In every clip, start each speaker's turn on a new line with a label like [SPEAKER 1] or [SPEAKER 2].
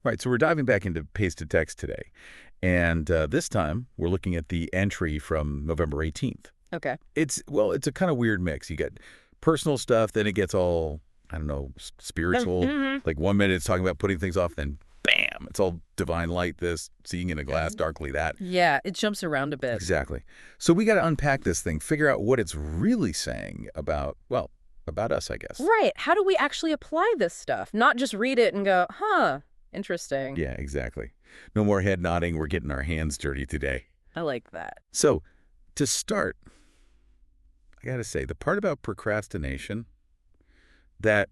[SPEAKER 1] Right, so we're diving back into Paste to Text today. And this time, we're looking at the entry from November 18th.
[SPEAKER 2] Okay.
[SPEAKER 1] It's a kind of weird mix. You get personal stuff, then it gets all, I don't know, spiritual.
[SPEAKER 2] Mm-hmm.
[SPEAKER 1] Like 1 minute it's talking about putting things off, then bam, it's all divine light, this, seeing in a glass darkly, that.
[SPEAKER 2] Yeah, it jumps around a bit.
[SPEAKER 1] Exactly. So we got to unpack this thing, figure out what it's really saying about, well, about us, I guess.
[SPEAKER 2] Right. How do we actually apply this stuff? Not just read it and go, huh, interesting.
[SPEAKER 1] Yeah, exactly. No more head nodding. We're getting our hands dirty today.
[SPEAKER 2] I like that.
[SPEAKER 1] So, to start, I got to say, the part about procrastination, that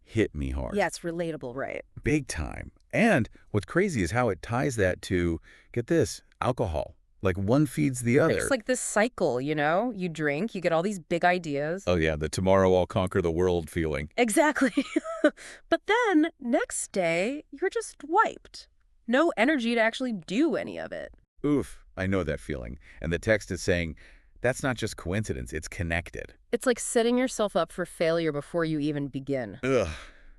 [SPEAKER 1] hit me hard.
[SPEAKER 2] Yeah, it's relatable, right?
[SPEAKER 1] Big time. And what's crazy is how it ties that to, get this, alcohol. Like one feeds the other.
[SPEAKER 2] It's like this cycle, you know? You drink, you get all these big ideas.
[SPEAKER 1] Oh yeah, the tomorrow I'll conquer the world feeling.
[SPEAKER 2] Exactly. But then, next day, you're just wiped. No energy to actually do any of it.
[SPEAKER 1] Oof, I know that feeling. And the text is saying, that's not just coincidence, it's connected.
[SPEAKER 2] It's like setting yourself up for failure before you even begin.
[SPEAKER 1] Ugh,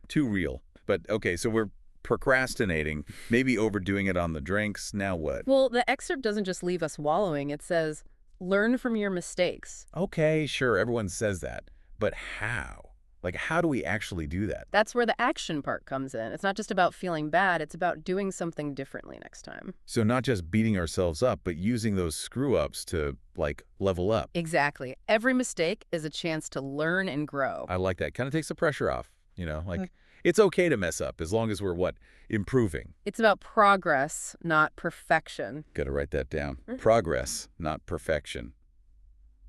[SPEAKER 1] too real. But okay, so we're procrastinating, maybe overdoing it on the drinks. Now what?
[SPEAKER 2] Well, the excerpt doesn't just leave us wallowing. It says, learn from your mistakes.
[SPEAKER 1] Okay, sure, everyone says that. But how? Like, how do we actually do that?
[SPEAKER 2] That's where the action part comes in. It's not just about feeling bad. It's about doing something differently next time.
[SPEAKER 1] So not just beating ourselves up, but using those screw-ups to, like, level up.
[SPEAKER 2] Exactly. Every mistake is a chance to learn and grow.
[SPEAKER 1] I like that. Kind of takes the pressure off, you know? Like, it's okay to mess up as long as we're, what, improving.
[SPEAKER 2] It's about progress, not perfection.
[SPEAKER 1] Got to write that down. Progress, not perfection.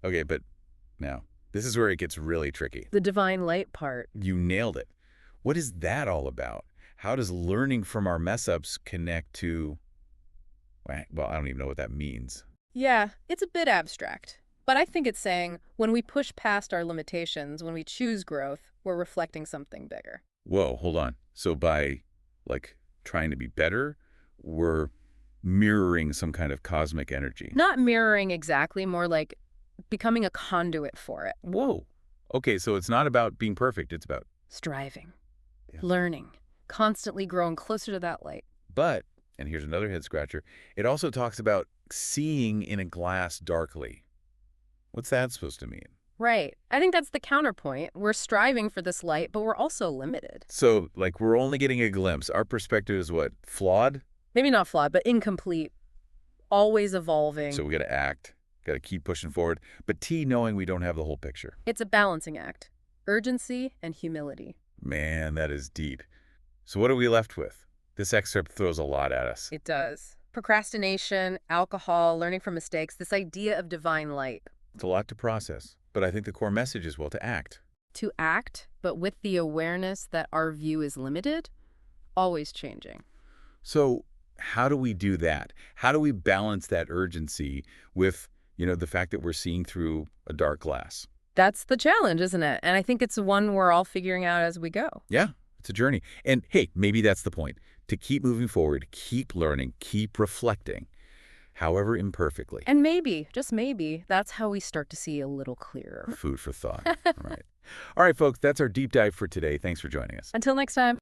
[SPEAKER 1] Okay, but now, this is where it gets really tricky.
[SPEAKER 2] The divine light part.
[SPEAKER 1] You nailed it. What is that all about? How does learning from our mess-ups connect to, well, I don't even know what that means.
[SPEAKER 2] Yeah, it's a bit abstract. But I think it's saying when we push past our limitations, when we choose growth, we're reflecting something bigger.
[SPEAKER 1] Whoa, hold on. So by, like, trying to be better, we're mirroring some kind of cosmic energy.
[SPEAKER 2] Not mirroring exactly, more like becoming a conduit for it.
[SPEAKER 1] Whoa. Okay, so it's not about being perfect. It's about...
[SPEAKER 2] Striving,
[SPEAKER 1] Yeah.
[SPEAKER 2] learning, constantly growing closer to that light.
[SPEAKER 1] But, and here's another head scratcher, it also talks about seeing in a glass darkly. What's that supposed to mean?
[SPEAKER 2] Right. I think that's the counterpoint. We're striving for this light, but we're also limited.
[SPEAKER 1] So, like, we're only getting a glimpse. Our perspective is what? Flawed?
[SPEAKER 2] Maybe not flawed, but incomplete. Always evolving.
[SPEAKER 1] So we got to act, got to keep pushing forward. But T, knowing we don't have the whole picture.
[SPEAKER 2] It's a balancing act. Urgency and humility.
[SPEAKER 1] Man, that is deep. So what are we left with? This excerpt throws a lot at us.
[SPEAKER 2] It does. Procrastination, alcohol, learning from mistakes, this idea of divine light.
[SPEAKER 1] It's a lot to process. But I think the core message is, well, to act.
[SPEAKER 2] To act, but with the awareness that our view is limited, always changing.
[SPEAKER 1] So how do we do that? How do we balance that urgency with, you know, the fact that we're seeing through a dark glass?
[SPEAKER 2] That's the challenge, isn't it? And I think it's one we're all figuring out as we go.
[SPEAKER 1] Yeah, it's a journey. And hey, maybe that's the point. To keep moving forward, keep learning, keep reflecting, however imperfectly.
[SPEAKER 2] And maybe, just maybe, that's how we start to see a little clearer.
[SPEAKER 1] Food for thought. All right. All right, folks, that's our deep dive for today. Thanks for joining us.
[SPEAKER 2] Until next time.